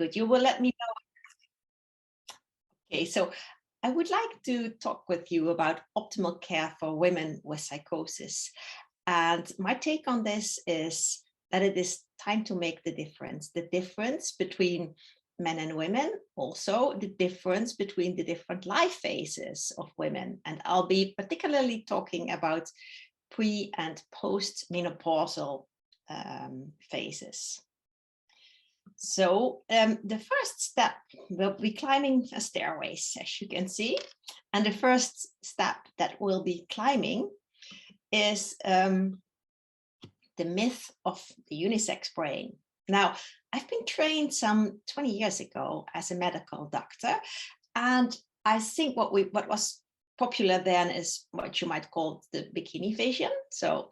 good. You will let me know. Okay, so I would like to talk with you about optimal care for women with psychosis. And my take on this is that it is time to make the difference between men and women, also the difference between the different life phases of women. And I'll be particularly talking about pre and post menopausal phases. So the first step will be climbing a stairways, as you can see. And the first step that we'll be climbing is the myth of the unisex brain. Now, I've been trained some 20 years ago as a medical doctor, and I think what was popular then is what you might call the bikini vision. So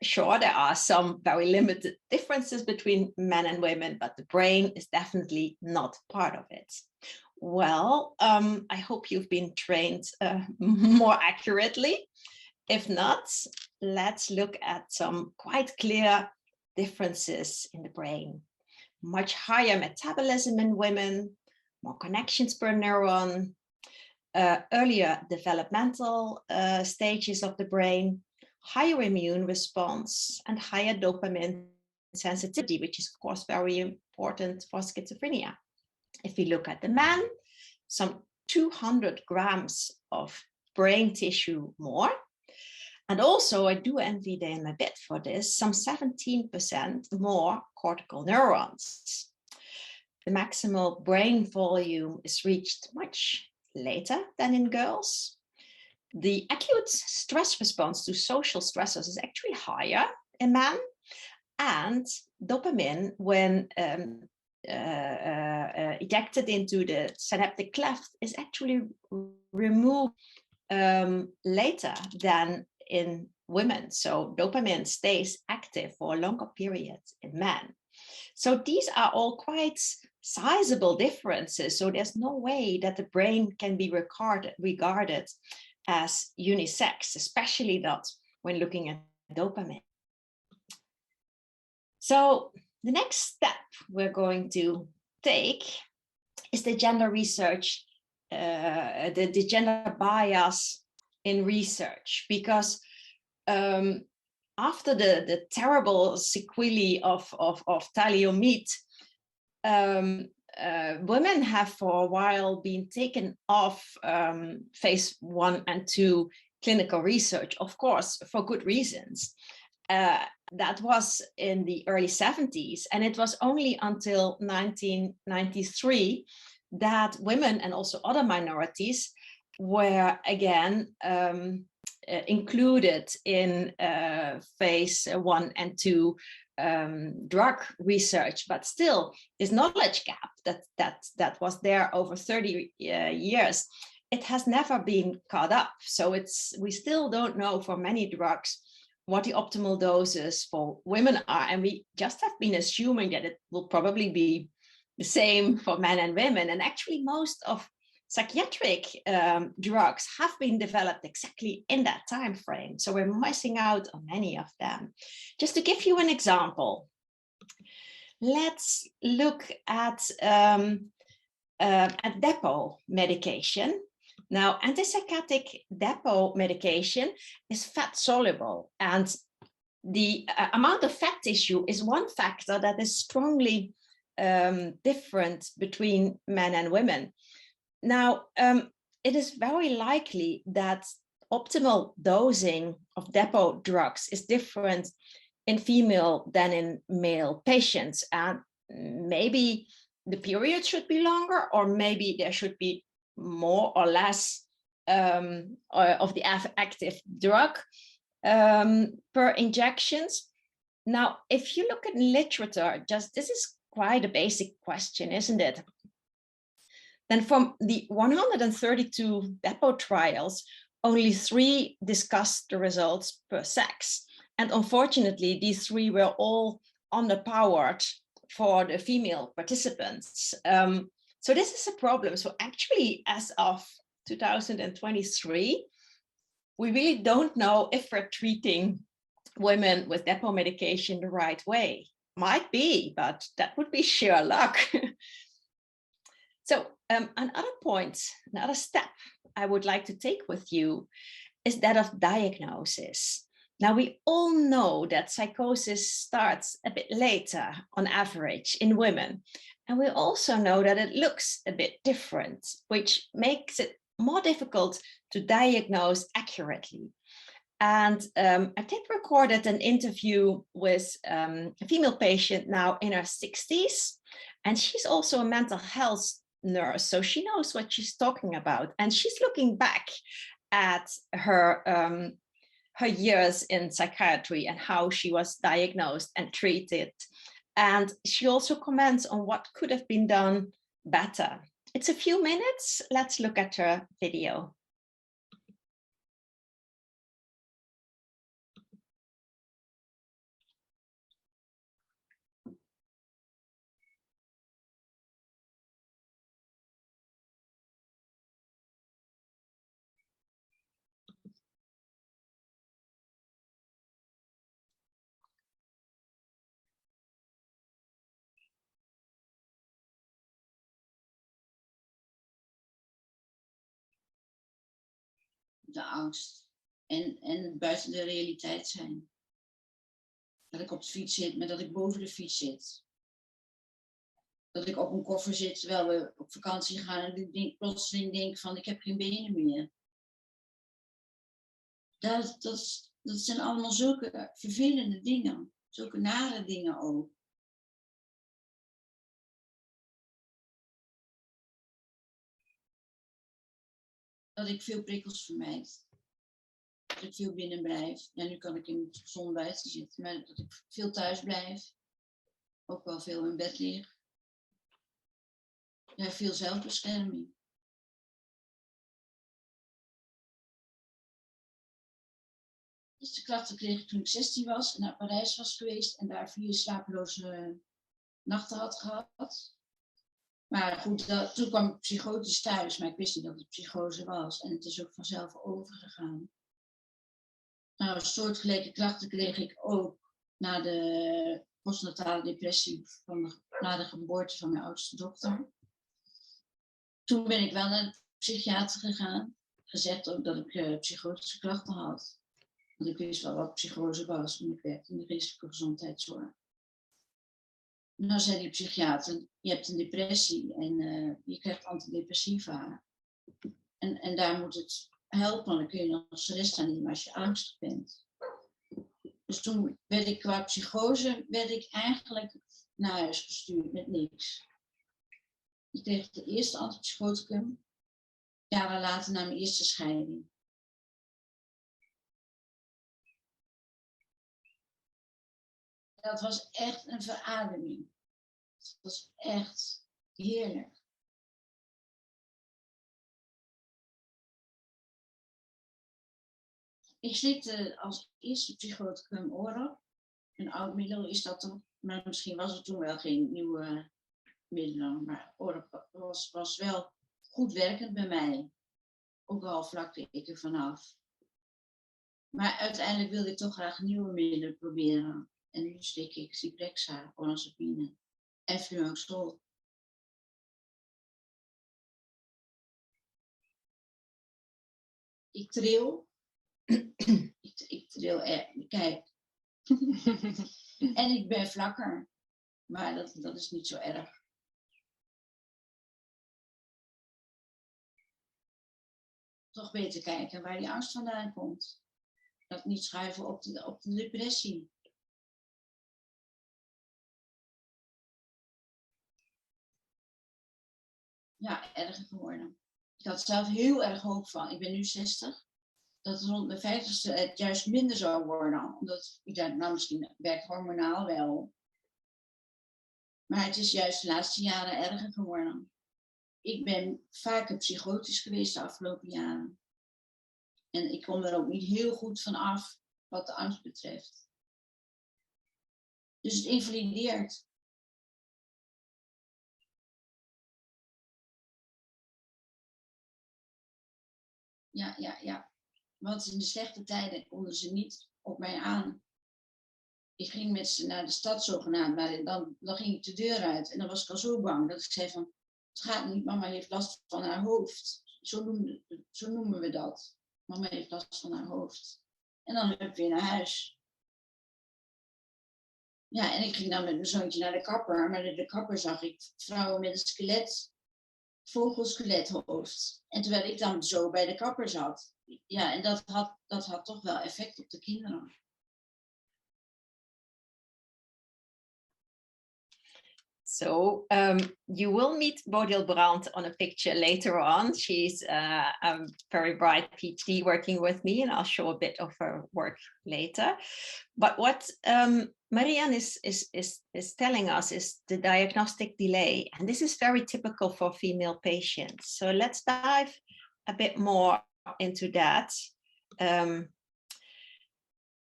sure, there are some very limited differences between men and women, but the brain is definitely not part of it. Well, I hope you've been trained more accurately. If not, let's look at some quite clear differences in the brain. Much higher metabolism in women, more connections per neuron, earlier developmental stages of the brain, higher immune response, and higher dopamine sensitivity, which is of course very important for schizophrenia. If we look at the man, some 200 grams of brain tissue more. And also, I do envy them a bit for this, some 17% more cortical neurons. The maximal brain volume is reached much later than in girls. The acute stress response to social stressors is actually higher in men, and dopamine, when ejected into the synaptic cleft, is actually removed later than in women. So dopamine stays active for a longer period in men. So these are all quite sizable differences. So there's no way that the brain can be regarded as unisex, especially not when looking at dopamine. So the next step we're going to take is the gender research, the gender bias in research, because after the terrible sequelae of thalidomide, women have for a while been taken off phase 1 and 2 clinical research, of course, for good reasons. That was in the early 70s, and it was only until 1993 that women and also other minorities were again included in phase 1 and 2 drug research. But still, this knowledge gap that was there over 30 years, it has never been caught up. So we still don't know for many drugs what the optimal doses for women are, and we just have been assuming that it will probably be the same for men and women. And actually, most of psychiatric drugs have been developed exactly in that time frame. So we're missing out on many of them. Just to give you an example, let's look at depot medication. Now, antipsychotic depot medication is fat soluble, and the amount of fat tissue is one factor that is strongly different between men and women. Now, it is very likely that optimal dosing of depot drugs is different in female than in male patients. And maybe the period should be longer, or maybe there should be more or less of the active drug per injections. Now, if you look at literature, this is quite a basic question, isn't it? Then from the 132 depot trials, only 3 discussed the results per sex. And unfortunately, these 3 were all underpowered for the female participants. So this is a problem. So actually, as of 2023, we really don't know if we're treating women with depot medication the right way. Might be, but that would be sheer luck. So another point, another step I would like to take with you is that of diagnosis. Now, we all know that psychosis starts a bit later on average in women. And we also know that it looks a bit different, which makes it more difficult to diagnose accurately. And I did recorded an interview with a female patient now in her 60s. And she's also a mental health nurse, so she knows what she's talking about. And she's looking back at her years in psychiatry and how she was diagnosed and treated. And she also comments on what could have been done better. It's a few minutes. Let's look at her video. De angst en buiten de realiteit zijn. Dat ik op de fiets zit, maar dat ik boven de fiets zit. Dat ik op een koffer zit terwijl we op vakantie gaan en ik plotseling denk van ik heb geen benen meer. Dat zijn allemaal zulke vervelende dingen. Zulke nare dingen ook. Dat ik veel prikkels vermijd. Dat ik veel binnen blijf. Ja, nu kan ik in de zon buiten zitten, maar dat ik veel thuis blijf. Ook wel veel in bed lig. Ja, veel zelfbescherming. Dus de klachten kreeg ik toen ik 16 was en naar Parijs was geweest en daar 4 slapeloze nachten had gehad. Maar goed, toen kwam ik psychotisch thuis, maar ik wist niet dat het psychose was. En het is ook vanzelf overgegaan. Nou, soortgelijke klachten kreeg ik ook na de postnatale depressie na de geboorte van mijn oudste dochter. Toen ben ik wel naar de psychiater gegaan. Gezegd ook dat ik psychotische klachten had. Want ik wist wel wat psychose was, want ik werkte in de geestelijke gezondheidszorg. Nou zei die psychiater, je hebt een depressie en je krijgt antidepressiva. En daar moet het helpen, want dan kun je nog de rest aan nemen als je angstig bent. Dus toen werd ik qua psychose, eigenlijk naar huis gestuurd met niks. Ik kreeg de eerste antipsychoticum, jaren later na mijn eerste scheiding. Dat was echt een verademing. Dat was echt heerlijk. Ik slikte als eerste psychoticum Oral. Een oud middel is dat toch, maar misschien was er toen wel geen nieuwe middelen. Maar Oral was wel goed werkend bij mij. Ook al vlakte ik er vanaf. Maar uiteindelijk wilde ik toch graag nieuwe middelen proberen. En nu slik ik Ciprexa, Raloxifene en Fluoxetol. Ik tril. ik tril echt. Kijk. En ik ben vlakker. Maar dat is niet zo erg. Toch beter kijken waar die angst vandaan komt. Dat niet schuiven op de depressie. Ja, erger geworden. Ik had zelf heel erg hoop van. Ik ben nu 60. Dat het rond mijn 50ste het juist minder zou worden. Omdat ik dacht, nou misschien werkt hormonaal wel. Maar het is juist de laatste jaren erger geworden. Ik ben vaker psychotisch geweest de afgelopen jaren. En ik kom er ook niet heel goed van af wat de angst betreft. Dus het invalideert. Ja. Want in de slechte tijden konden ze niet op mij aan. Ik ging met ze naar de stad zogenaamd, maar dan ging ik de deur uit. En dan was ik al zo bang dat ik zei van, Het gaat niet, mama heeft last van haar hoofd. Zo noemen we dat. Mama heeft last van haar hoofd. En dan heb ik weer naar huis. Ja, en ik ging dan met mijn zoontje naar de kapper. Maar bij de kapper zag ik vrouwen met een skelet, vogelskelethoofd. En terwijl ik dan zo bij de kapper zat. Ja, en dat had toch wel effect op de kinderen. So you will meet Bodil Brandt on a picture later on. She's a very bright PhD working with me, and I'll show a bit of her work later. But what Marianne is telling us is the diagnostic delay, and this is very typical for female patients. So let's dive a bit more into that.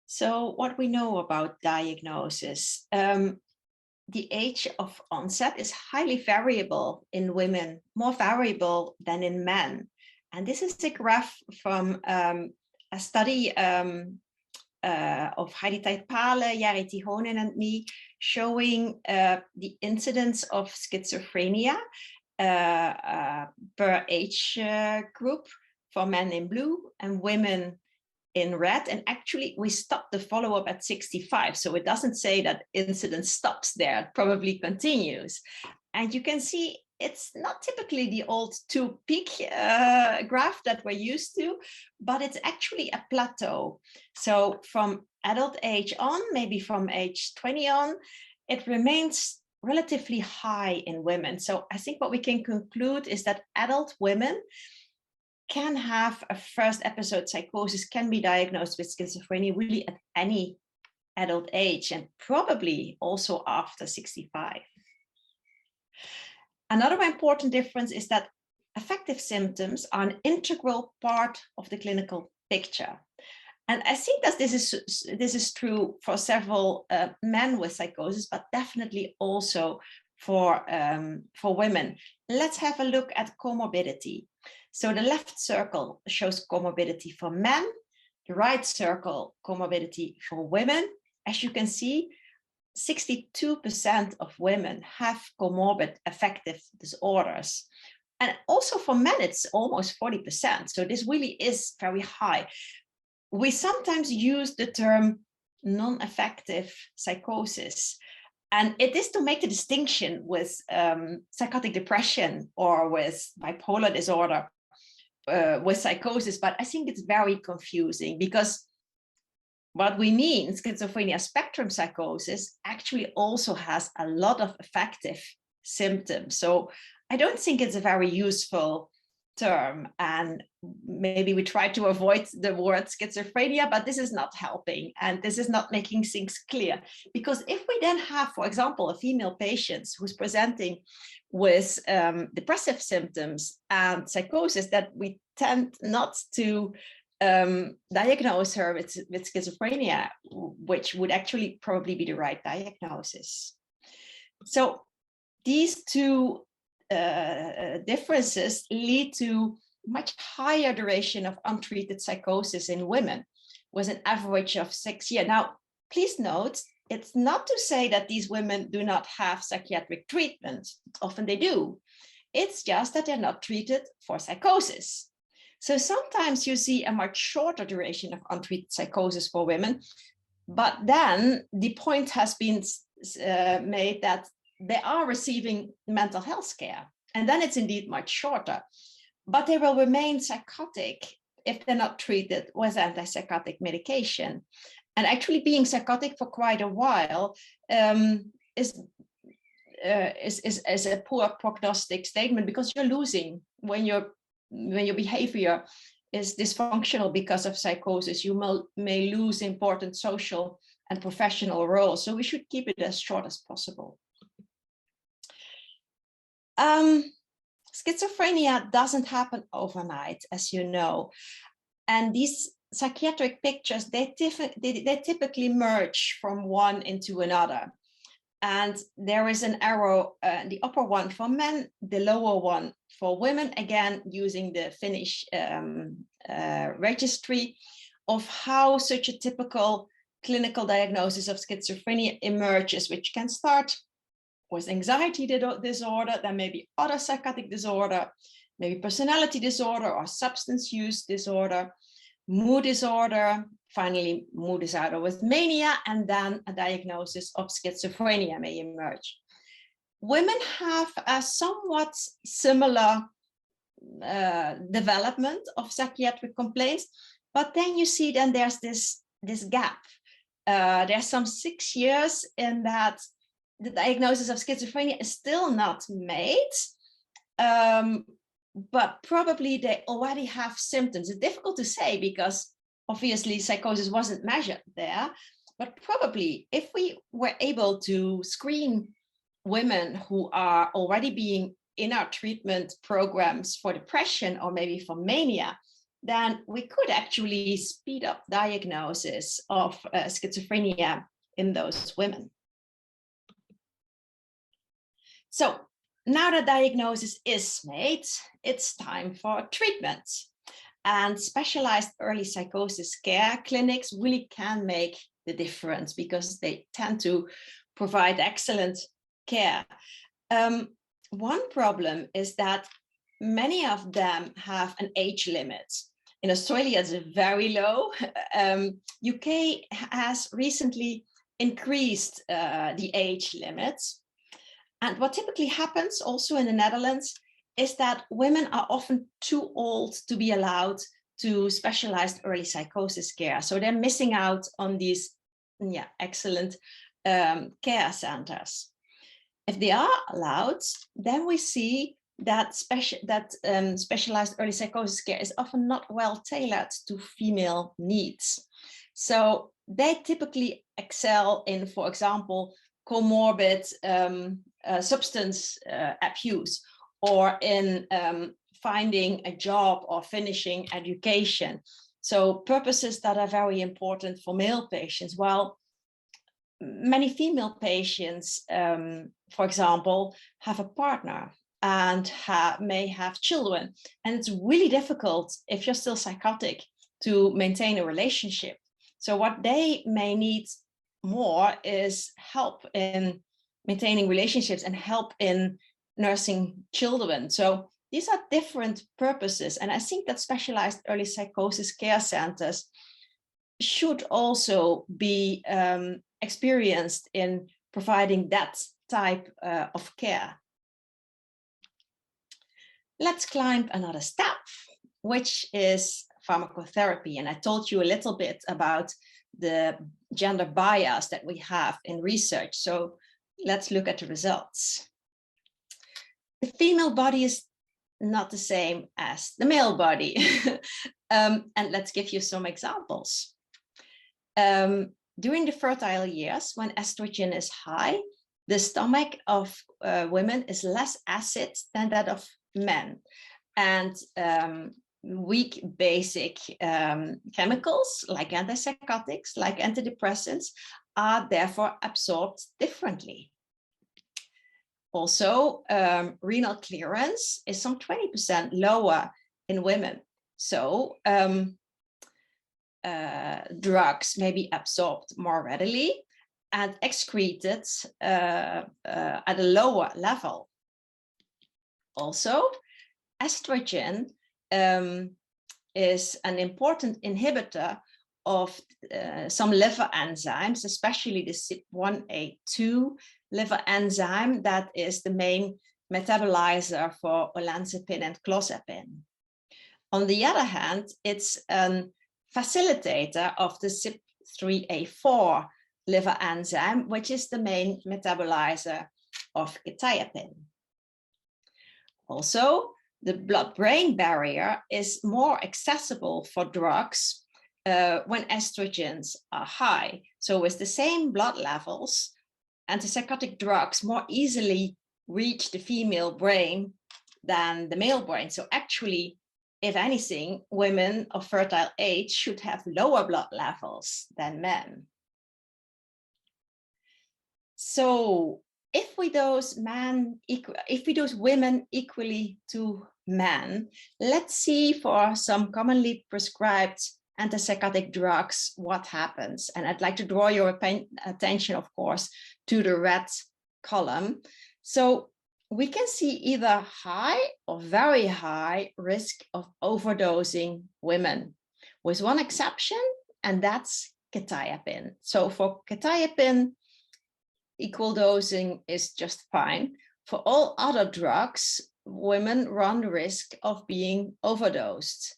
So what we know about diagnosis. The age of onset is highly variable in women, more variable than in men. And this is a graph from a study of Heidi Taipale, Jari Tihonen, and me, showing the incidence of schizophrenia per age group for men in blue and women in red. And actually we stopped the follow-up at 65. So it doesn't say that incidence stops there, it probably continues. And you can see it's not typically the old 2-peak graph that we're used to, but it's actually a plateau. So from adult age on, maybe from age 20 on, it remains relatively high in women. So I think what we can conclude is that adult women can have a first episode psychosis, can be diagnosed with schizophrenia really at any adult age, and probably also after 65. Another important difference is that affective symptoms are an integral part of the clinical picture. And I think that this is true for several men with psychosis, but definitely also for women. Let's have a look at comorbidity. So the left circle shows comorbidity for men, the right circle comorbidity for women. As you can see, 62% of women have comorbid affective disorders. And also for men, it's almost 40%. So this really is very high. We sometimes use the term non-affective psychosis. And it is to make the distinction with psychotic depression or with bipolar disorder, with psychosis, but I think it's very confusing because what we mean, schizophrenia spectrum psychosis, actually also has a lot of affective symptoms. So I don't think it's a very useful term, and maybe we try to avoid the word schizophrenia, but this is not helping and this is not making things clear. Because if we then have, for example, a female patient who's presenting with depressive symptoms and psychosis, that we tend not to diagnose her with schizophrenia, which would actually probably be the right diagnosis. So these two differences lead to much higher duration of untreated psychosis in women, with an average of 6 years. Now, please note, it's not to say that these women do not have psychiatric treatment. Often they do. It's just that they're not treated for psychosis. So sometimes you see a much shorter duration of untreated psychosis for women, but then the point has been made that they are receiving mental health care, and then it's indeed much shorter, but they will remain psychotic if they're not treated with antipsychotic medication. And actually being psychotic for quite a while is a poor prognostic statement, because you're losing when your behavior is dysfunctional because of psychosis. You may lose important social and professional roles. So we should keep it as short as possible. Schizophrenia doesn't happen overnight, as you know, and these psychiatric pictures, they typically merge from one into another. And there is an arrow, the upper one for men, the lower one for women, again, using the Finnish registry of how such a typical clinical diagnosis of schizophrenia emerges, which can start with anxiety disorder, then maybe other psychotic disorder, maybe personality disorder or substance use disorder, mood disorder, finally mood disorder with mania, and then a diagnosis of schizophrenia may emerge. Women have a somewhat similar development of psychiatric complaints, but then you see then there's this gap. There's some 6 years in that the diagnosis of schizophrenia is still not made, but probably they already have symptoms. It's difficult to say because obviously psychosis wasn't measured there, but probably if we were able to screen women who are already being in our treatment programs for depression or maybe for mania, then we could actually speed up diagnosis of schizophrenia in those women. So now the diagnosis is made, it's time for treatment. And specialized early psychosis care clinics really can make the difference because they tend to provide excellent care. One problem is that many of them have an age limit. In Australia, it's very low. UK has recently increased the age limits. And what typically happens also in the Netherlands is that women are often too old to be allowed to specialized early psychosis care. So they're missing out on these excellent care centers. If they are allowed, then we see that specialized early psychosis care is often not well tailored to female needs. So they typically excel in, for example, comorbid substance abuse, or in finding a job or finishing education. So purposes that are very important for male patients, while many female patients, for example, have a partner and may have children. And it's really difficult if you're still psychotic to maintain a relationship. So what they may need more is help in maintaining relationships and help in nursing children. So these are different purposes. And I think that specialized early psychosis care centers should also be experienced in providing that type of care. Let's climb another step, which is pharmacotherapy. And I told you a little bit about the gender bias that we have in research. So let's look at the results. The female body is not the same as the male body. And let's give you some examples. During the fertile years, when estrogen is high, the stomach of women is less acid than that of men. And weak basic chemicals like antipsychotics, like antidepressants, are therefore absorbed differently. Also, renal clearance is some 20% lower in women. So drugs may be absorbed more readily and excreted at a lower level. Also, estrogen is an important inhibitor of some liver enzymes, especially the CYP1A2 liver enzyme that is the main metabolizer for olanzapine and clozapine. On the other hand, it's a facilitator of the CYP3A4 liver enzyme, which is the main metabolizer of quetiapine. Also, the blood-brain barrier is more accessible for drugs when estrogens are high. So with the same blood levels, antipsychotic drugs more easily reach the female brain than the male brain. So actually, if anything, women of fertile age should have lower blood levels than men. So if we dose women equally to men, let's see for some commonly prescribed antipsychotic drugs what happens. And I'd like to draw your attention, of course, to the red column. So we can see either high or very high risk of overdosing women, with one exception, and that's quetiapine. So for quetiapine, equal dosing is just fine. For all other drugs, women run the risk of being overdosed.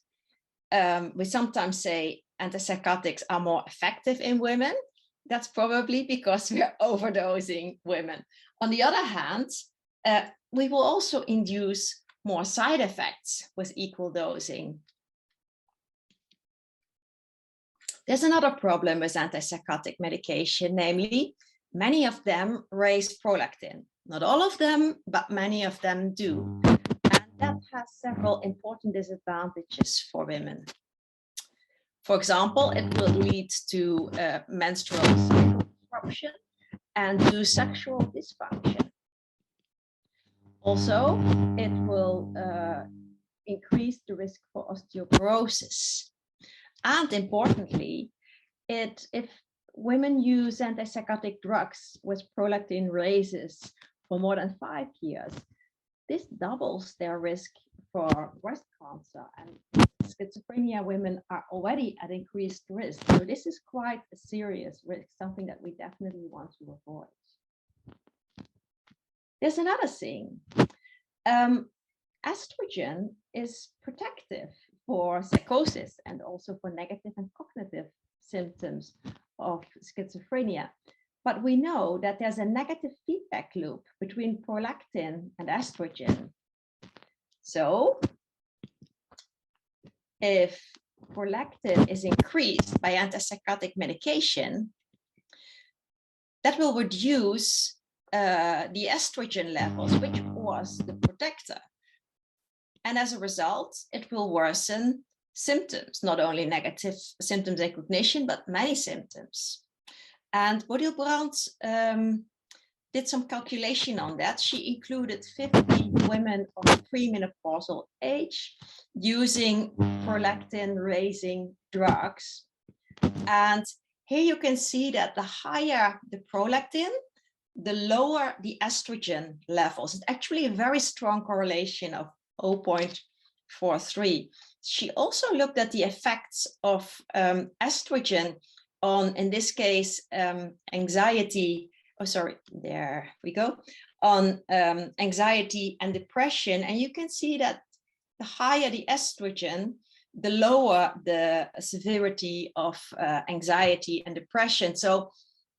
We sometimes say antipsychotics are more effective in women. That's probably because we're overdosing women. On the other hand, we will also induce more side effects with equal dosing. There's another problem with antipsychotic medication, namely, many of them raise prolactin. Not all of them, but many of them do. And that has several important disadvantages for women. For example, it will lead to menstrual cycle disruption and to sexual dysfunction. Also, it will increase the risk for osteoporosis. And importantly, if women use antipsychotic drugs with prolactin raises for more than 5 years, this doubles their risk for breast cancer, and schizophrenia women are already at increased risk. So this is quite a serious risk, something that we definitely want to avoid. There's another thing. Estrogen is protective for psychosis and also for negative and cognitive symptoms of schizophrenia. But we know that there's a negative feedback loop between prolactin and estrogen. So if prolactin is increased by antipsychotic medication, that will reduce the estrogen levels, which was the protector. And as a result, it will worsen symptoms, not only negative symptoms and cognition, but many symptoms. And Bodil-Brandt did some calculation on that. She included 50 women of premenopausal age using prolactin-raising drugs. And here you can see that the higher the prolactin, the lower the estrogen levels. It's actually a very strong correlation of 0.43. She also looked at the effects of estrogen on, in this case, anxiety. Oh, sorry, there we go. On anxiety and depression. And you can see that the higher the estrogen, the lower the severity of anxiety and depression. So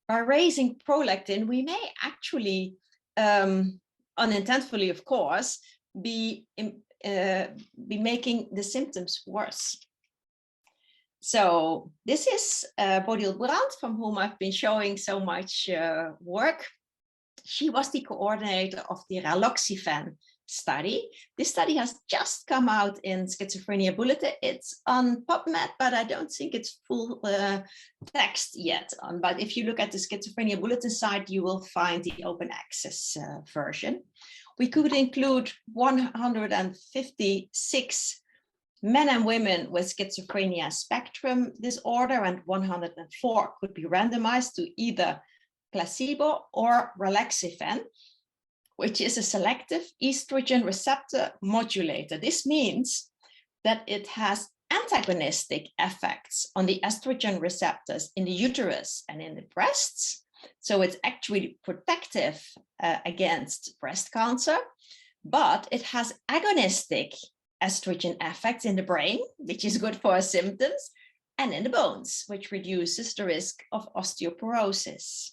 by raising prolactin, we may actually, unintentionally, of course, be making the symptoms worse. So this is Bodil-Brandt, from whom I've been showing so much work. She was the coordinator of the Raloxifene study. This study has just come out in Schizophrenia Bulletin. It's on PubMed, but I don't think it's full text yet. But if you look at the Schizophrenia Bulletin site, you will find the open access version. We could include 156 men and women with schizophrenia spectrum disorder, and 104 could be randomized to either placebo or Raloxifene, which is a selective estrogen receptor modulator. This means that it has antagonistic effects on the estrogen receptors in the uterus and in the breasts. So it's actually protective against breast cancer, but it has agonistic estrogen effects in the brain, which is good for symptoms, and in the bones, which reduces the risk of osteoporosis.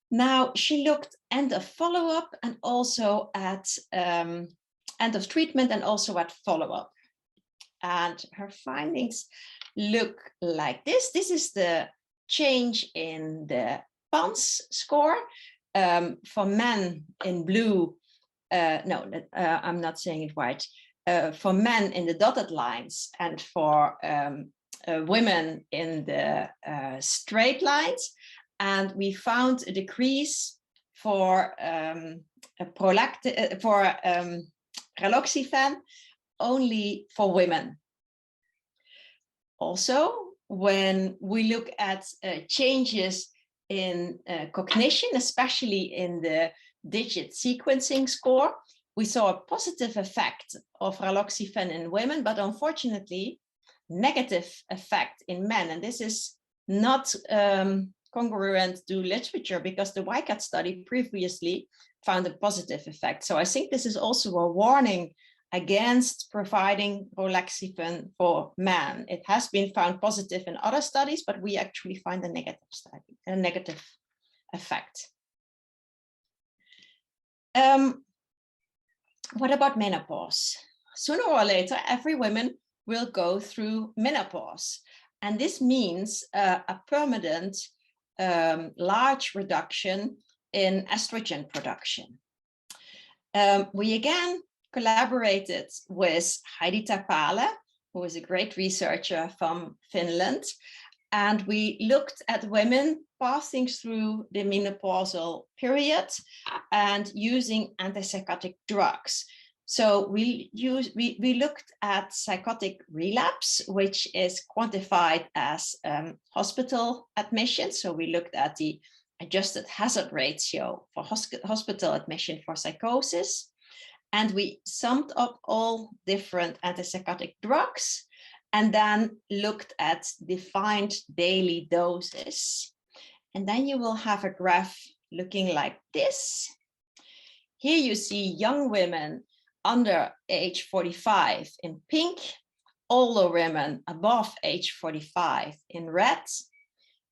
Now, she looked end of follow-up and also at end of treatment and also at follow-up. And her findings look like this. This is the change in the PANSS score for men in blue. I'm not saying it right. For men in the dotted lines and for women in the straight lines. And we found a decrease for Raloxifene only for women. Also, when we look at changes in cognition, especially in the digit sequencing score. We saw a positive effect of raloxifene in women, but unfortunately, negative effect in men. And this is not congruent to literature because the YCAT study previously found a positive effect. So I think this is also a warning against providing raloxifene for men. It has been found positive in other studies, but we actually find a negative effect. What about menopause? Sooner or later, every woman will go through menopause. And this means a permanent large reduction in estrogen production. We again collaborated with Heidi Tapale, who is a great researcher from Finland, and we looked at women passing through the menopausal period and using antipsychotic drugs. So we looked at psychotic relapse, which is quantified as hospital admission. So we looked at the adjusted hazard ratio for hospital admission for psychosis. And we summed up all different antipsychotic drugs and then looked at defined daily doses. And then you will have a graph looking like this. Here you see young women under age 45 in pink, older women above age 45 in red,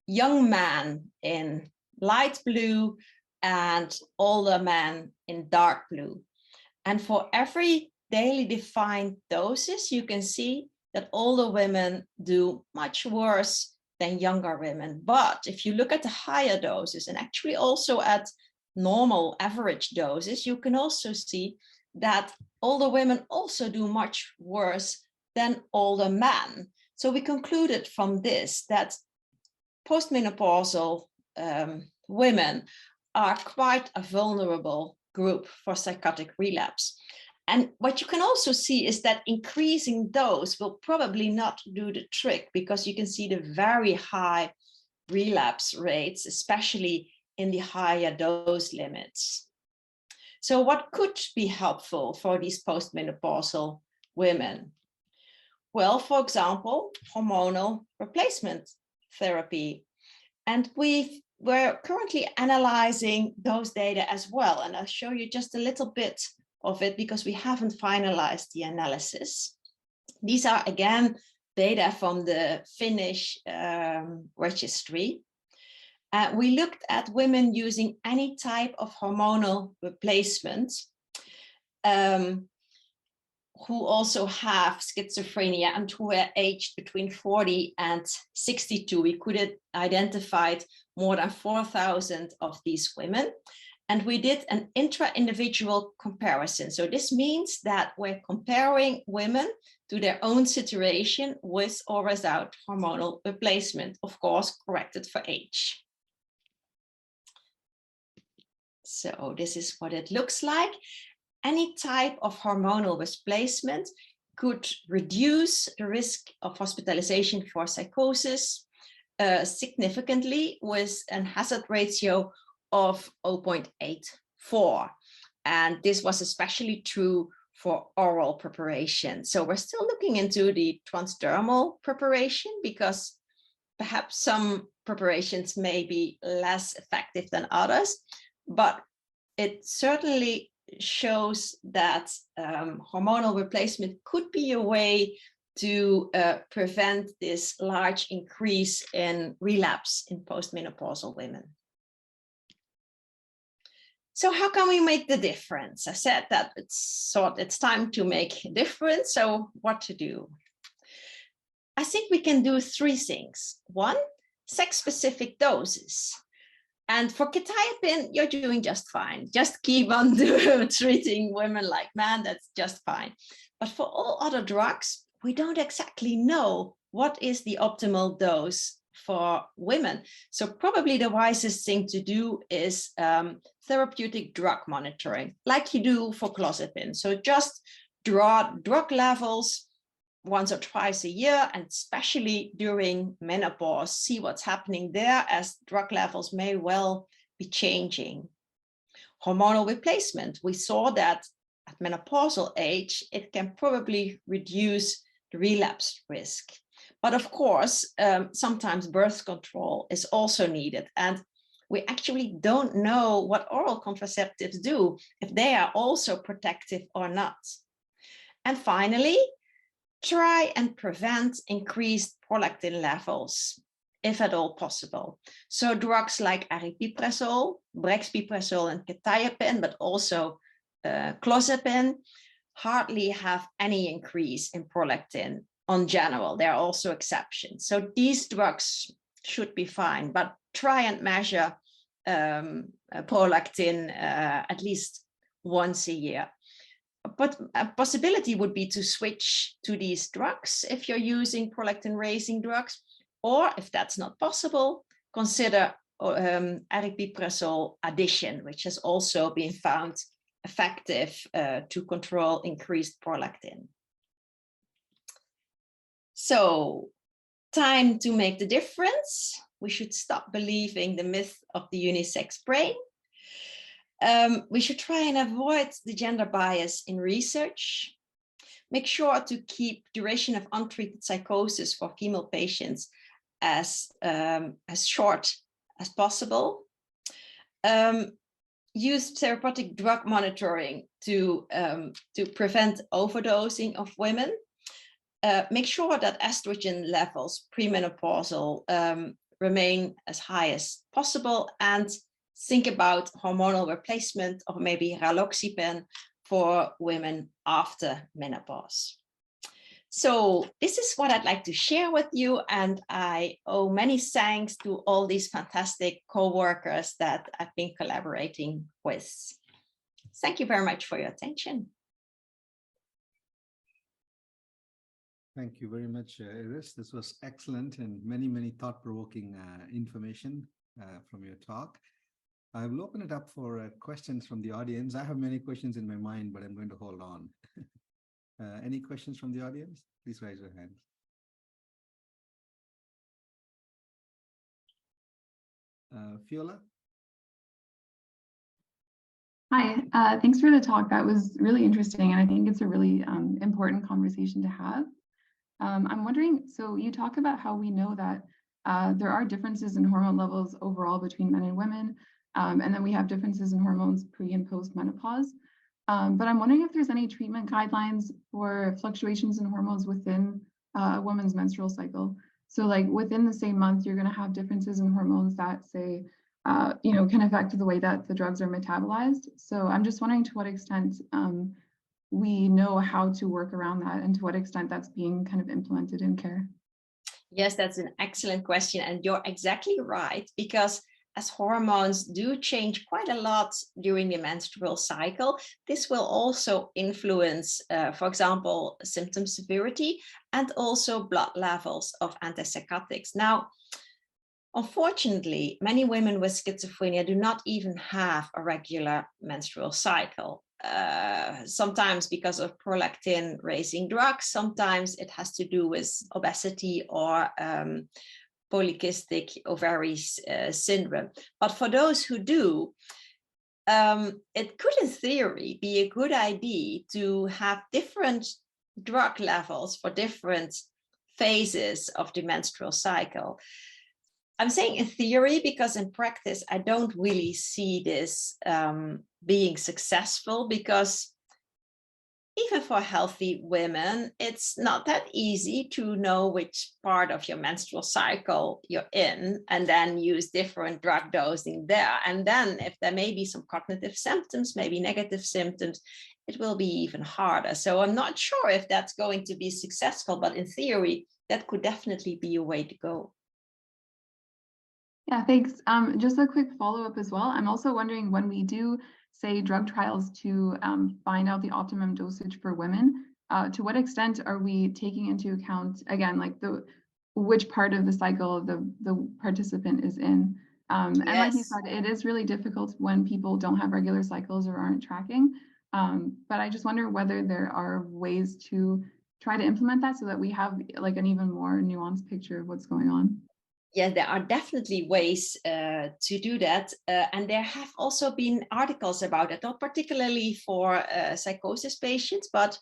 young men in light blue, and older men in dark blue. And for every daily defined doses, you can see that older women do much worse than younger women. But if you look at the higher doses and actually also at normal average doses, you can also see that older women also do much worse than older men. So we concluded from this that postmenopausal women are quite a vulnerable group for psychotic relapse. And what you can also see is that increasing dose will probably not do the trick, because you can see the very high relapse rates, especially in the higher dose limits. So what could be helpful for these postmenopausal women? Well, for example, hormonal replacement therapy. And we're currently analyzing those data as well. And I'll show you just a little bit of it because we haven't finalized the analysis. These are, again, data from the Finnish registry. We looked at women using any type of hormonal replacement who also have schizophrenia and who were aged between 40 and 62. We could have identified more than 4,000 of these women. And we did an intra-individual comparison. So this means that we're comparing women to their own situation with or without hormonal replacement, of course, corrected for age. So this is what it looks like. Any type of hormonal replacement could reduce the risk of hospitalization for psychosis significantly with a hazard ratio of 0.84. And this was especially true for oral preparation. So we're still looking into the transdermal preparation because perhaps some preparations may be less effective than others, but it certainly shows that hormonal replacement could be a way to prevent this large increase in relapse in postmenopausal women. So how can we make the difference? I said that it's time to make a difference. So what to do? I think we can do three things. One, sex-specific doses. And for quetiapine, you're doing just fine. Just keep on treating women like men, that's just fine. But for all other drugs, we don't exactly know what is the optimal dose for women. So probably the wisest thing to do is therapeutic drug monitoring, like you do for clozapine. So just draw drug levels once or twice a year, and especially during menopause, see what's happening there, as drug levels may well be changing. Hormonal replacement, we saw that at menopausal age, it can probably reduce the relapse risk. But of course, sometimes birth control is also needed. And we actually don't know what oral contraceptives do, if they are also protective or not. And finally, try and prevent increased prolactin levels, if at all possible. So drugs like aripiprazole, brexpiprazole, and quetiapine, but also clozapine, hardly have any increase in prolactin on general. There are also exceptions. So these drugs should be fine, but try and measure prolactin at least once a year. But a possibility would be to switch to these drugs if you're using prolactin raising drugs, or if that's not possible, consider aripiprazole addition, which has also been found effective to control increased prolactin. So, time to make the difference. We should stop believing the myth of the unisex brain. We should try and avoid the gender bias in research. Make sure to keep duration of untreated psychosis for female patients as short as possible. Use therapeutic drug monitoring to prevent overdosing of women. Make sure that estrogen levels premenopausal remain as high as possible, and think about hormonal replacement or maybe Raloxifene for women after menopause. So this is what I'd like to share with you, and I owe many thanks to all these fantastic co-workers that I've been collaborating with. Thank you very much for your attention. Thank you very much, Iris. This was excellent and many thought-provoking information from your talk. I will open it up for questions from the audience. I have many questions in my mind, but I'm going to hold on. Any questions from the audience? Please raise your hands. Fiola? Hi, thanks for the talk. That was really interesting, and I think it's a really important conversation to have. I'm wondering, so you talk about how we know that there are differences in hormone levels overall between men and women, and then we have differences in hormones pre and post menopause. But I'm wondering if there's any treatment guidelines for fluctuations in hormones within a woman's menstrual cycle. So like within the same month, you're going to have differences in hormones that say, can affect the way that the drugs are metabolized. So I'm just wondering to what extent we know how to work around that, and to what extent that's being kind of implemented in care. Yes, that's an excellent question. And you're exactly right, because as hormones do change quite a lot during the menstrual cycle, this will also influence, for example, symptom severity and also blood levels of antipsychotics. Now, unfortunately, many women with schizophrenia do not even have a regular menstrual cycle. Sometimes because of prolactin raising drugs, sometimes it has to do with obesity or polycystic ovary syndrome. But for those who do, it could in theory be a good idea to have different drug levels for different phases of the menstrual cycle. I'm saying in theory because in practice, I don't really see this being successful, because even for healthy women, it's not that easy to know which part of your menstrual cycle you're in and then use different drug dosing there. And then if there may be some cognitive symptoms, maybe negative symptoms, it will be even harder. So I'm not sure if that's going to be successful, but in theory, that could definitely be a way to go. Yeah, thanks. Just a quick follow-up as well. I'm also wondering, when we do say drug trials to find out the optimum dosage for women, to what extent are we taking into account, again, like which part of the cycle the participant is in? And yes, like you said, it is really difficult when people don't have regular cycles or aren't tracking. But I just wonder whether there are ways to try to implement that so that we have like an even more nuanced picture of what's going on? Yeah, there are definitely ways to do that. And there have also been articles about it, not particularly for psychosis patients, but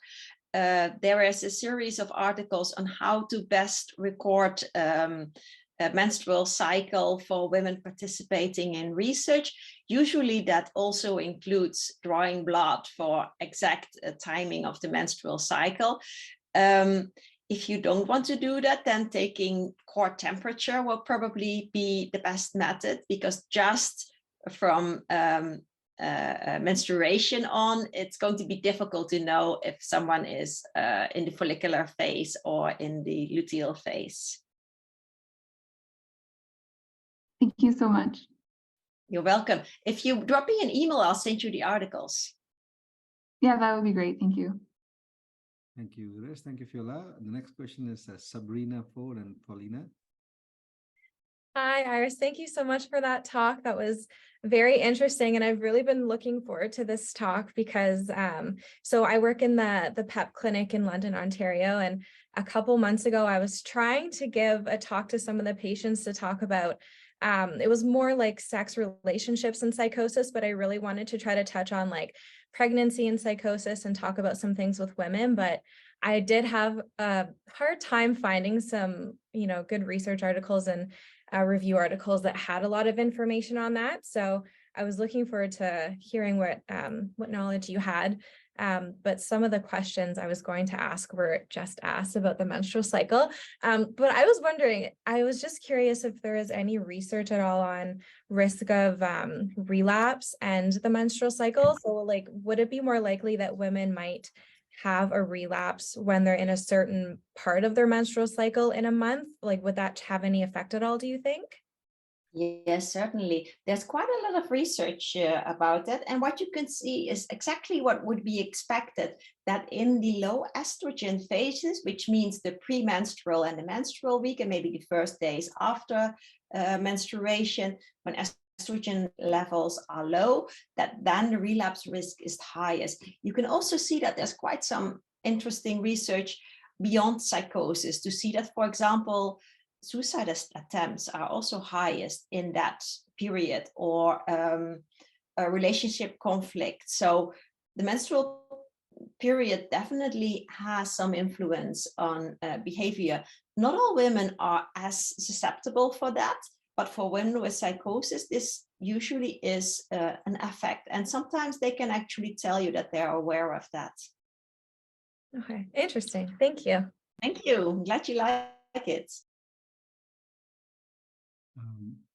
there is a series of articles on how to best record a menstrual cycle for women participating in research. Usually that also includes drawing blood for exact timing of the menstrual cycle. If you don't want to do that, then taking core temperature will probably be the best method, because just from menstruation on, it's going to be difficult to know if someone is in the follicular phase or in the luteal phase. Thank you so much. You're welcome. If you drop me an email, I'll send you the articles. Yeah, that would be great. Thank you. Thank you, Iris. Thank you, Fiola. The next question is Sabrina Ford and Paulina. Hi, Iris. Thank you so much for that talk. That was very interesting. And I've really been looking forward to this talk because so I work in the PEP clinic in London, Ontario. And a couple months ago, I was trying to give a talk to some of the patients to talk about, it was more like sex relationships and psychosis, but I really wanted to try to touch on like pregnancy and psychosis and talk about some things with women. But I did have a hard time finding some, good research articles and review articles that had a lot of information on that. So I was looking forward to hearing what knowledge you had. But some of the questions I was going to ask were just asked about the menstrual cycle. But I was wondering, I was just curious if there is any research at all on risk of relapse and the menstrual cycle. So like, would it be more likely that women might have a relapse when they're in a certain part of their menstrual cycle in a month? Like, would that have any effect at all, do you think? Yes, certainly. There's quite a lot of research about it. And what you can see is exactly what would be expected, that in the low estrogen phases, which means the premenstrual and the menstrual week, and maybe the first days after menstruation, when estrogen levels are low, that then the relapse risk is highest. You can also see that there's quite some interesting research beyond psychosis to see that, for example, suicide attempts are also highest in that period, or a relationship conflict. So the menstrual period definitely has some influence on behavior. Not all women are as susceptible for that, but for women with psychosis, this usually is an effect. And sometimes they can actually tell you that they're aware of that. Okay, interesting. Thank you. Thank you. I'm glad you like it.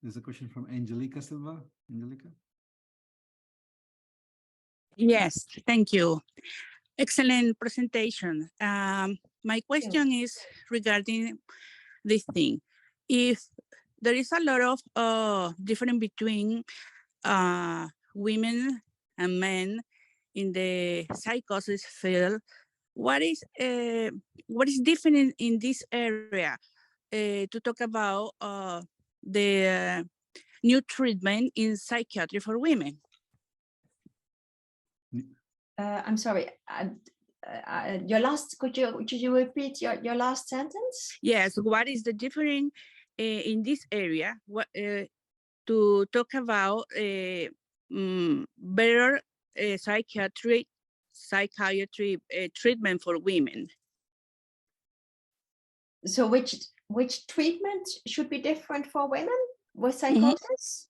There's a question from Angelica Silva. Angelica? Yes, thank you. Excellent presentation. My question is regarding this thing. If there is a lot of difference between women and men in the psychosis field, what is different in this area to talk about the new treatment in psychiatry for women? I'm sorry. Your last, could you repeat your last sentence? Yes. What is the difference in this area? What to talk about better psychiatry treatment for women? So which treatment should be different for women with psychosis?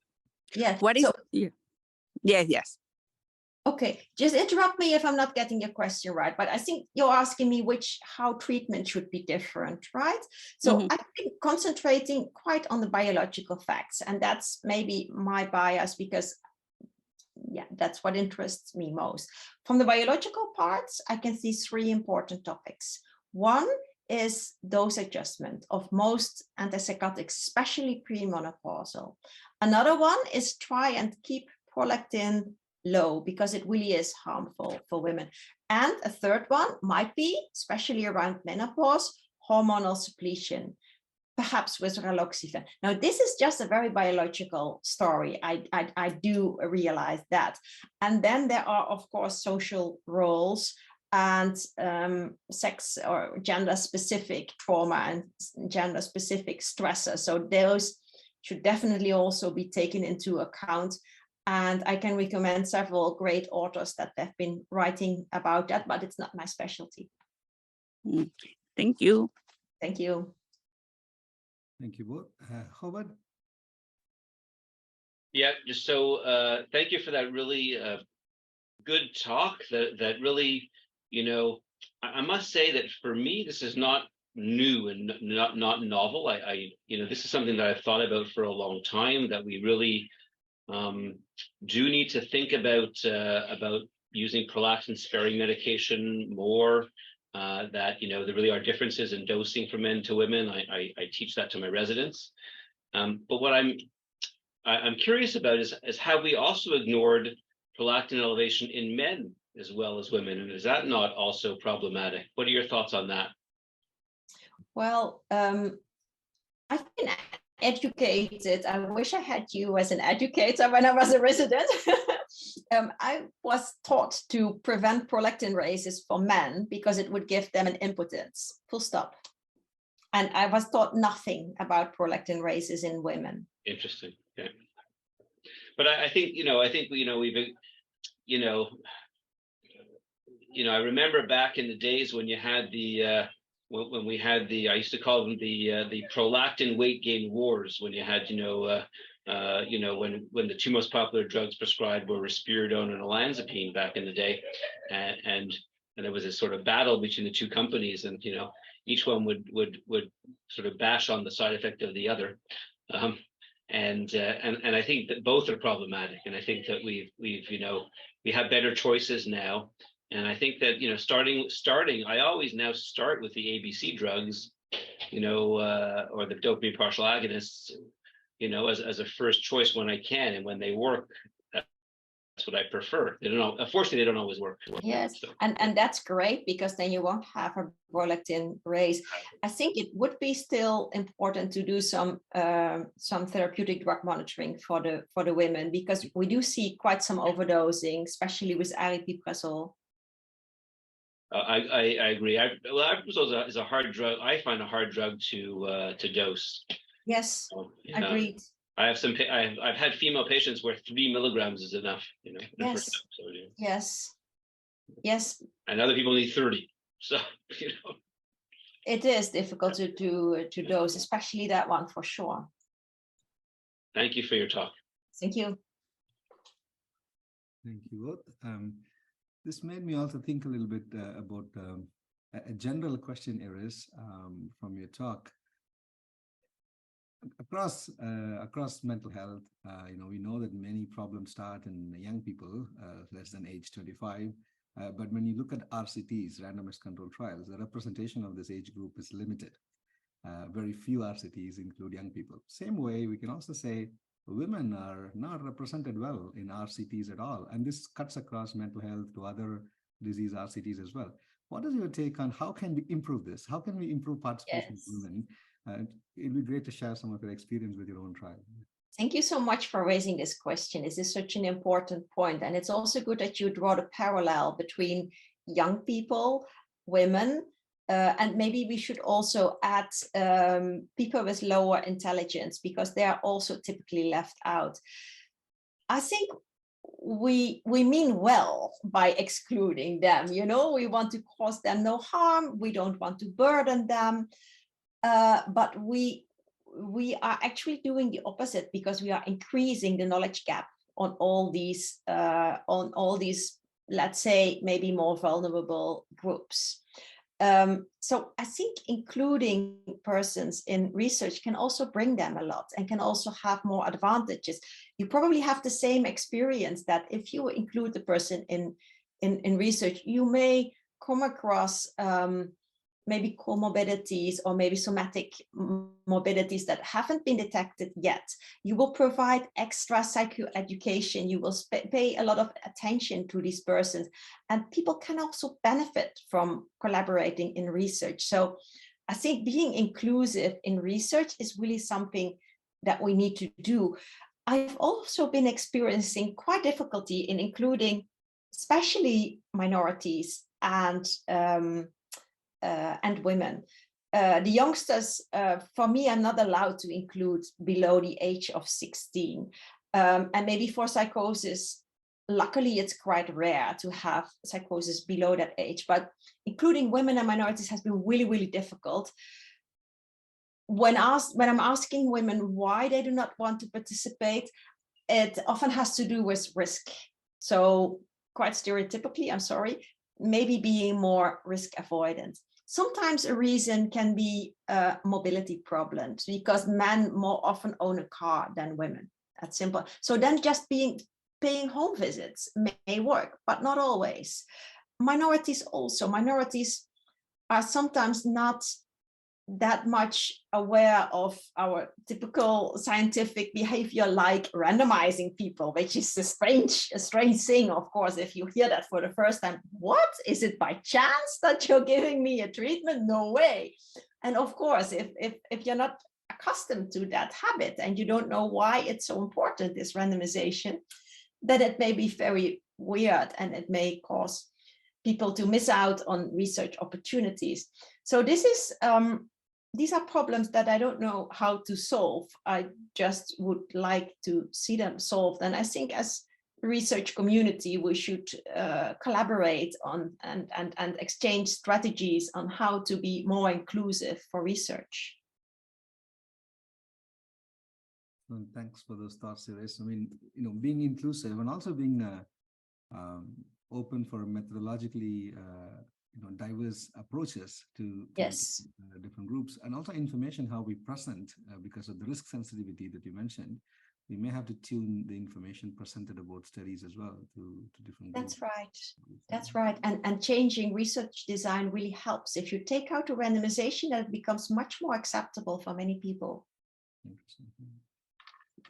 Yes. What is? Yes. Okay, just interrupt me if I'm not getting your question right, but I think you're asking me how treatment should be different, right? So I've been concentrating quite on the biological facts, and that's maybe my bias because that's what interests me most. From the biological parts, I can see three important topics. One is dose adjustment of most antipsychotics, especially premenopausal. Another one is try and keep prolactin low because it really is harmful for women. And a third one might be, especially around menopause, hormonal suppletion, perhaps with Raloxifene. Now, this is just a very biological story. I do realize that. And then there are, of course, social roles. and sex or gender specific trauma and gender specific stressors. So those should definitely also be taken into account. And I can recommend several great authors that have been writing about that, but it's not my specialty. Thank you. Thank you. Thank you both. Howard? Yeah, just so thank you for that really good talk that really, you know, I must say that for me, this is not new and not novel. I you know, this is something that I've thought about for a long time, that we really do need to think about using prolactin sparing medication more, that, you know, there really are differences in dosing from men to women. I teach that to my residents. But what I'm curious about is have we also ignored prolactin elevation in men as well as women? And is that not also problematic? What are your thoughts on that? Well, I've been educated. I wish I had you as an educator when I was a resident. I was taught to prevent prolactin raises for men because it would give them an impotence, full stop. And I was taught nothing about prolactin raises in women. Interesting. Yeah. But I think, you know, we've, I remember back in the days when you had the, when we had the, I used to call them the prolactin weight gain wars, when you had, when the two most popular drugs prescribed were risperidone and olanzapine back in the day, and there was this sort of battle between the two companies, and, you know, each one would sort of bash on the side effect of the other. And I think that both are problematic, and I think that we have better choices now, and I think that, you know, starting I always now start with the ABC drugs, you know, or the dopamine partial agonists, you know, as a first choice when I can, and when they work, that's what I prefer. They don't know, unfortunately, they don't always work. Yes, so. and that's great, because then you won't have a prolactin raise. I think it would be still important to do some therapeutic drug monitoring for the women, because we do see quite some overdosing, especially with aripiprazole. I agree. Aripiprazole is a hard drug. I find a hard drug to dose. Yes, agreed. I have I've had female patients where 3 milligrams is enough, you know. Yes. Yes. And other people need 30. So, you know. It is difficult to dose, especially that one, for sure. Thank you for your talk. Thank you. Thank you both. This made me also think a little bit about a general question, Iris, from your talk. Across mental health, you know, we know that many problems start in young people, less than age 25. But when you look at RCTs, randomized controlled trials, the representation of this age group is limited. Very few RCTs include young people. Same way, we can also say women are not represented well in RCTs at all. And this cuts across mental health to other disease RCTs as well. What is your take on how can we improve this? How can we improve participation of women? It'd be great to share some of your experience with your own trial. Thank you so much for raising this question. This is such an important point. And it's also good that you draw the parallel between young people, women, and maybe we should also add people with lower intelligence, because they are also typically left out. I think we mean well by excluding them. You know, we want to cause them no harm. We don't want to burden them. But we are actually doing the opposite, because we are increasing the knowledge gap on all these, let's say, maybe more vulnerable groups. So I think including persons in research can also bring them a lot and can also have more advantages. You probably have the same experience that if you include the person in research, you may come across maybe comorbidities or maybe somatic morbidities that haven't been detected yet. You will provide extra psychoeducation. You will pay a lot of attention to these persons, and people can also benefit from collaborating in research. So I think being inclusive in research is really something that we need to do. I've also been experiencing quite difficulty in including especially minorities and women. The youngsters, for me, I'm not allowed to include below the age of 16. And maybe for psychosis, luckily, it's quite rare to have psychosis below that age, but including women and minorities has been really, really difficult. When I'm asking women why they do not want to participate, it often has to do with risk. So quite stereotypically, I'm sorry, maybe being more risk avoidant. Sometimes a reason can be mobility problems, because men more often own a car than women. That's simple. So then just paying home visits may work, but not always. Minorities also. Minorities are sometimes not that much aware of our typical scientific behavior, like randomizing people, which is a strange thing. Of course, if you hear that for the first time, what? Is it by chance that you're giving me a treatment? No way. And of course, if you're not accustomed to that habit and you don't know why it's so important, this randomization, then it may be very weird and it may cause people to miss out on research opportunities. So this is these are problems that I don't know how to solve. I just would like to see them solved. And I think as a research community, we should collaborate on and exchange strategies on how to be more inclusive for research. Well, thanks for those thoughts, Iris. I mean, being inclusive and also being open for methodologically diverse approaches to Yes. Different groups, and also information how we present, because of the risk sensitivity that you mentioned, we may have to tune the information presented about studies as well to different groups. That's right. That's right. And changing research design really helps. If you take out a randomization, that becomes much more acceptable for many people. Interesting.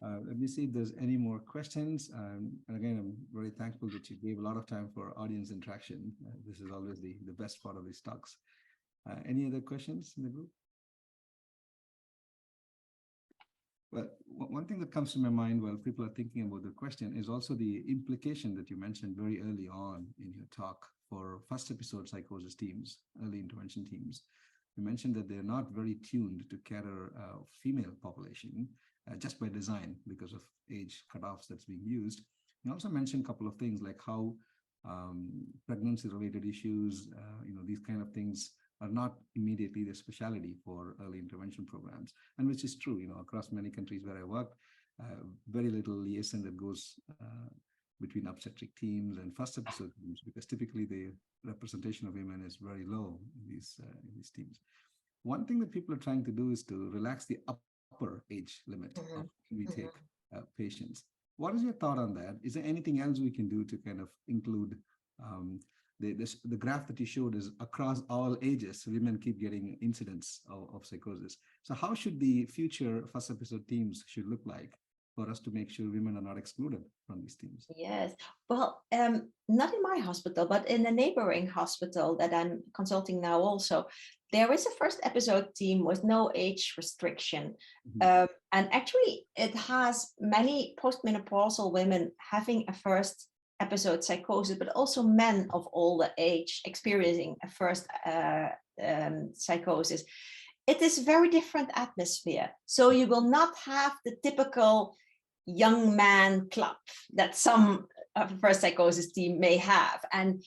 Let me see if there's any more questions. And again, I'm very thankful that you gave a lot of time for audience interaction. This is always the best part of these talks. Any other questions in the group? Well, one thing that comes to my mind while people are thinking about the question is also the implication that you mentioned very early on in your talk for first episode psychosis teams, early intervention teams. You mentioned that they're not very tuned to cater female population, just by design because of age cutoffs that's being used. You also mentioned a couple of things like how pregnancy-related issues, these kind of things are not immediately the specialty for early intervention programs, and which is true. Across many countries where I worked, very little liaison that goes between obstetric teams and first episode teams, because typically the representation of women is very low in these teams. One thing that people are trying to do is to relax the upper age limit of when we take patients. What is your thought on that? Is there anything else we can do to kind of include the graph that you showed is across all ages, women keep getting incidents of psychosis. So how should the future first episode teams should look like for us to make sure women are not excluded from these teams? Yes, well, not in my hospital, but in a neighboring hospital that I'm consulting now also, there is a first episode team with no age restriction. And actually it has many postmenopausal women having a first episode psychosis, but also men of older age experiencing a first psychosis. It is a very different atmosphere. So you will not have the typical young man club that some first psychosis team may have. And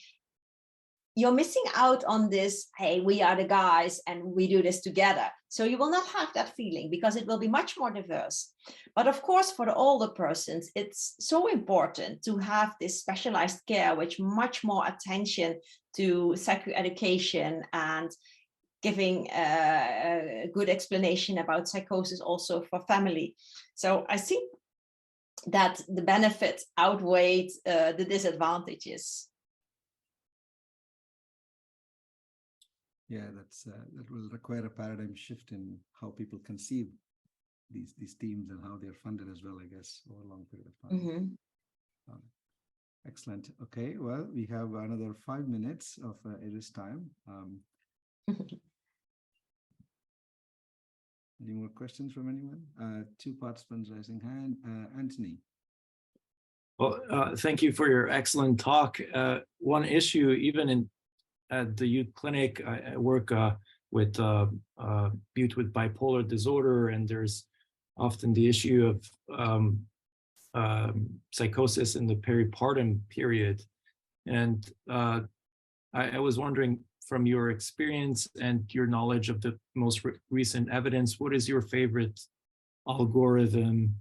you're missing out on this, hey, we are the guys and we do this together. So you will not have that feeling because it will be much more diverse. But of course, for the older persons, it's so important to have this specialized care, which much more attention to psychoeducation and giving a good explanation about psychosis also for family. So I think that the benefits outweigh the disadvantages. Yeah, that will require a paradigm shift in how people conceive these teams and how they're funded as well, I guess, over a long period of time. Excellent. Okay, well, we have another 5 minutes of Iris time. Any more questions from anyone? 2 participants raising hand. Anthony. Well, thank you for your excellent talk. One issue, even in at the youth clinic, I work with youth with bipolar disorder, and there's often the issue of psychosis in the peripartum period. And I was wondering, from your experience and your knowledge of the most recent evidence, what is your favorite algorithm,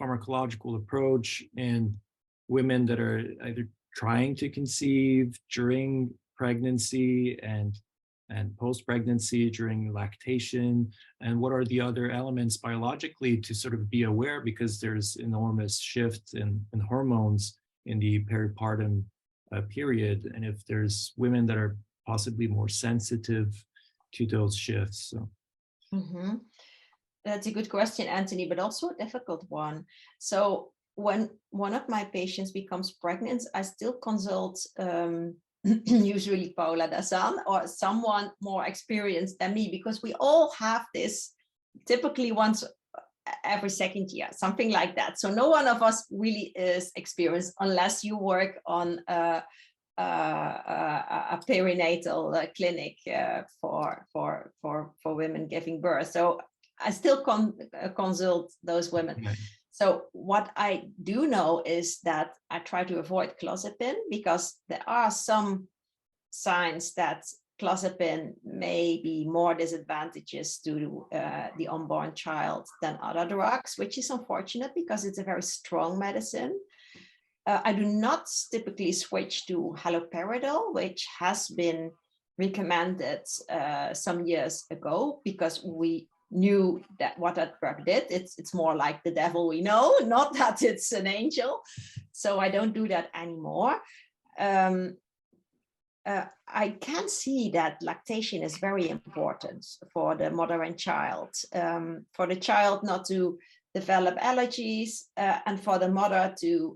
pharmacological approach in women that are either trying to conceive during pregnancy and post-pregnancy during lactation, and what are the other elements biologically to sort of be aware, because there's enormous shifts in hormones in the peripartum period, and if there's women that are possibly more sensitive to those shifts. So. Mm-hmm. That's a good question, Anthony, but also a difficult one. So when one of my patients becomes pregnant, I still consult usually Paula Dazan or someone more experienced than me, because we all have this typically once every second year, something like that. So no one of us really is experienced unless you work on a perinatal clinic for women giving birth. So I still consult those women. Okay. So what I do know is that I try to avoid clozapine, because there are some signs that clozapine may be more disadvantageous to the unborn child than other drugs, which is unfortunate because it's a very strong medicine. I do not typically switch to haloperidol, which has been recommended some years ago because we knew that what that drug did. It's more like the devil we know, not that it's an angel. So I don't do that anymore. I can see that lactation is very important for the mother and child, for the child not to develop allergies, and for the mother to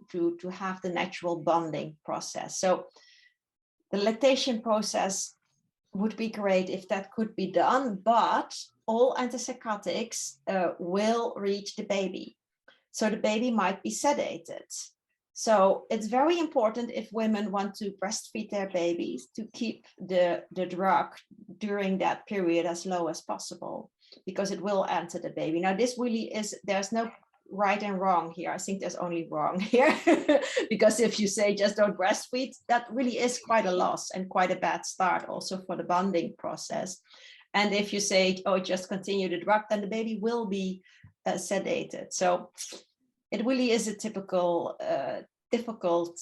have the natural bonding process. So the lactation process would be great if that could be done, but all antipsychotics will reach the baby. So the baby might be sedated. So it's very important, if women want to breastfeed their babies, to keep the drug during that period as low as possible, because it will enter the baby. Now, this really is, there's no right and wrong here. I think there's only wrong here, because if you say just don't breastfeed, that really is quite a loss and quite a bad start also for the bonding process. And if you say, oh, just continue the drug, then the baby will be sedated. So it really is a typical difficult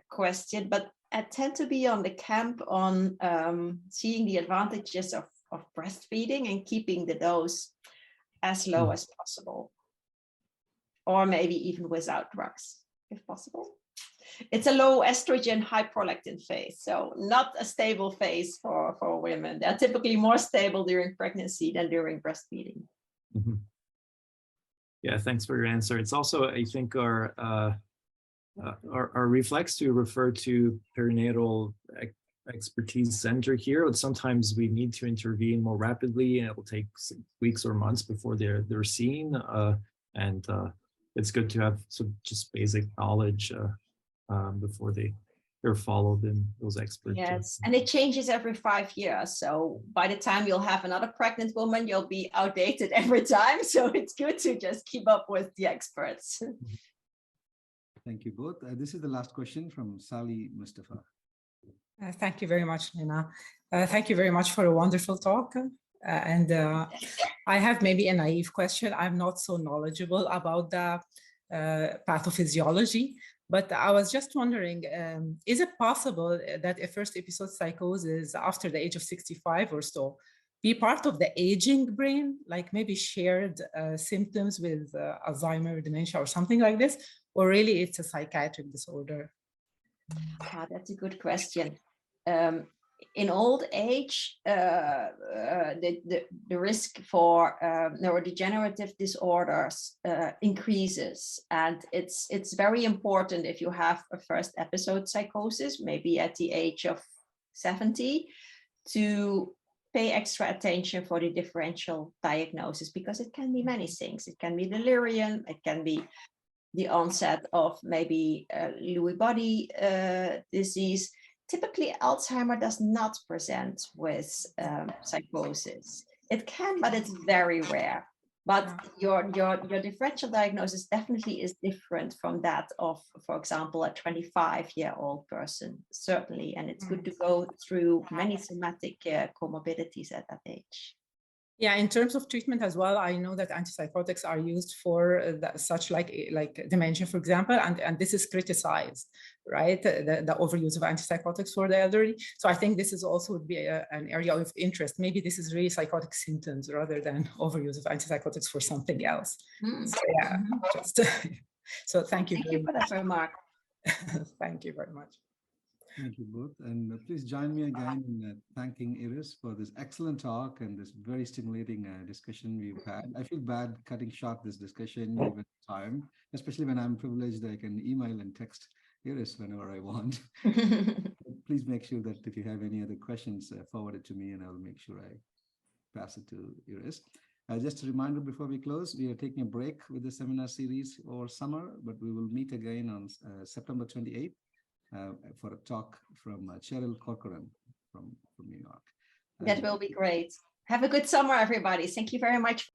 question, but I tend to be on the camp on seeing the advantages of breastfeeding and keeping the dose as low as possible, or maybe even without drugs, if possible. It's a low estrogen, high prolactin phase, so not a stable phase for women. They're typically more stable during pregnancy than during breastfeeding. Mm-hmm. Yeah, thanks for your answer. It's also, I think, our reflex to refer to perinatal expertise center here. But sometimes we need to intervene more rapidly, and it will take weeks or months before they're seen. And it's good to have some just basic knowledge before they're followed in those experts. Yes, and it changes every 5 years. So by the time you'll have another pregnant woman, you'll be outdated every time. So it's good to just keep up with the experts. Thank you both. This is the last question from Sally Mustafa. Thank you very much, Nina. Thank you very much for a wonderful talk. I have maybe a naive question. I'm not so knowledgeable about the pathophysiology, but I was just wondering, is it possible that a first episode psychosis after the age of 65 or so be part of the aging brain, like maybe shared symptoms with Alzheimer, dementia, or something like this, or really it's a psychiatric disorder? That's a good question. In old age, the risk for neurodegenerative disorders increases, and it's very important if you have a first episode psychosis, maybe at the age of 70, to pay extra attention for the differential diagnosis, because it can be many things. It can be delirium, it can be the onset of maybe Lewy body disease. Typically, Alzheimer does not present with psychosis. It can, but it's very rare. But your differential diagnosis definitely is different from that of, for example, a 25-year-old person, certainly. And it's good to go through many somatic comorbidities at that age. Yeah, in terms of treatment as well, I know that antipsychotics are used for such like dementia, for example, and this is criticized, right? The overuse of antipsychotics for the elderly. So I think this is also would be an area of interest. Maybe this is really psychotic symptoms rather than overuse of antipsychotics for something else. So yeah, just so thank you. Thank you for that remark. Thank you very much. Thank you both. And please join me again in thanking Iris for this excellent talk and this very stimulating discussion we've had. I feel bad cutting short this discussion given time, especially when I'm privileged I can email and text Iris whenever I want. Please make sure that if you have any other questions, forward it to me and I'll make sure I pass it to Iris. Just a reminder before we close, we are taking a break with the seminar series over summer, but we will meet again on September 28th. For a talk from Cheryl Corcoran from New York. That will be great. Have a good summer, everybody. Thank you very much.